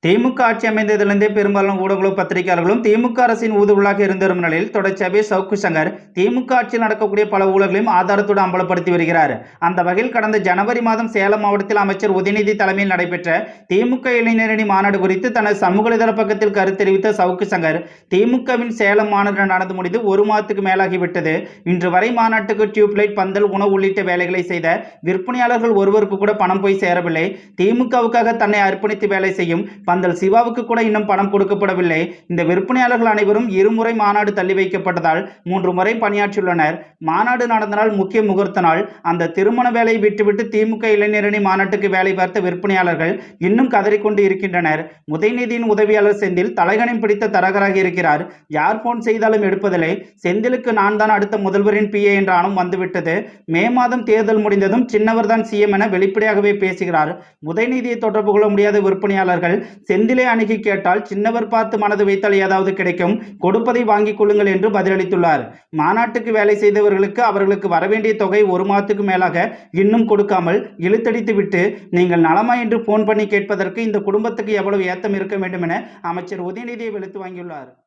திமுக ஆட்சி அமைந்ததிலிருந்தே பெரும்பாலான ஊடகங்களும் பத்திரிகையாளர்களும் திமுக அரசின் ஊதுகுழலாக இருந்து வரும் நிலையில் தொடர்ச்சியாகவே சவுக்கு சங்கர் திமுக ஆட்சியில் நடக்கக்கூடிய பல ஊழல்களையும் ஆதாரத்தோடு அம்பலப்படுத்தி வருகிறார். அந்த வகையில் கடந்த ஜனவரி மாதம் சேலம் மாவட்டத்தில் அமைச்சர் உதயநிதி தலைமையில் நடைபெற்ற திமுக இளைஞரணி மாநாடு குறித்து தனது சமூக வலைதள பக்கத்தில் கருத்து தெரிவித்த சவுக்கு சங்கர், திமுகவின் சேலம் மாநாடு நடந்து முடிந்து ஒரு மாதத்துக்கு மேலாகிவிட்டது. இன்று வரை மாநாட்டுக்கு டியூப்லைட், பந்தல், உணவு உள்ளிட்ட வேலைகளை செய்த விற்பனையாளர்கள் ஒருவருக்கு கூட பணம் போய் சேரவில்லை. திமுகவுக்காக தன்னை அர்ப்பணித்து வேலை செய்யும் பந்தல் சிவாவுக்கு கூட இன்னும் பணம் கொடுக்கப்படவில்லை. இந்த விற்பனையாளர்கள் அனைவரும் இருமுறை மாநாடு தள்ளி வைக்கப்பட்டதால் 3 முறை பணியாற்றியுள்ளனர். மாநாடு நடந்த நாள் முக்கிய முகூர்த்த நாள். அந்த திருமண வேலையை விட்டுவிட்டு திமுக இளைஞரணி மாநாட்டுக்கு வேலை பார்த்த விற்பனையாளர்கள் இன்னும் கதறிக்கொண்டு இருக்கின்றனர். உதயநிதியின் உதவியாளர் செந்தில் தலைகணம் பிடித்த தரகராக இருக்கிறார். யார் போன் செய்தாலும் எடுப்பதில்லை. செந்திலுக்கு நான் தான் அடுத்த முதல்வரின் PA என்ற ஆணம் வந்துவிட்டது. மே மாதம் தேர்தல் முடிந்ததும் சின்னவர் தான் CM என வெளிப்படையாகவே பேசுகிறார். உதயநிதியை தொடர்பு கொள்ள முடியாத விற்பனையாளர்கள் செந்திலை அணுகி கேட்டால் சின்னவர் பார்த்து மனது வைத்தால் ஏதாவது கிடைக்கும், கொடுப்பதை வாங்கிக் கொள்ளுங்கள் என்று பதிலளித்துள்ளார். மாநாட்டுக்கு வேலை செய்தவர்களுக்கு அவர்களுக்கு வரவேண்டிய தொகை ஒரு மாதத்துக்கு மேலாக இன்னும் கொடுக்காமல் இழுத்தடித்து விட்டு நீங்கள் நலமா என்று போன் பண்ணி கேட்பதற்கு இந்த குடும்பத்துக்கு எவ்வளவு ஏத்தம் இருக்க வேண்டும் என அமைச்சர் உதயநிதியை வெளுத்து வாங்கியுள்ளார்.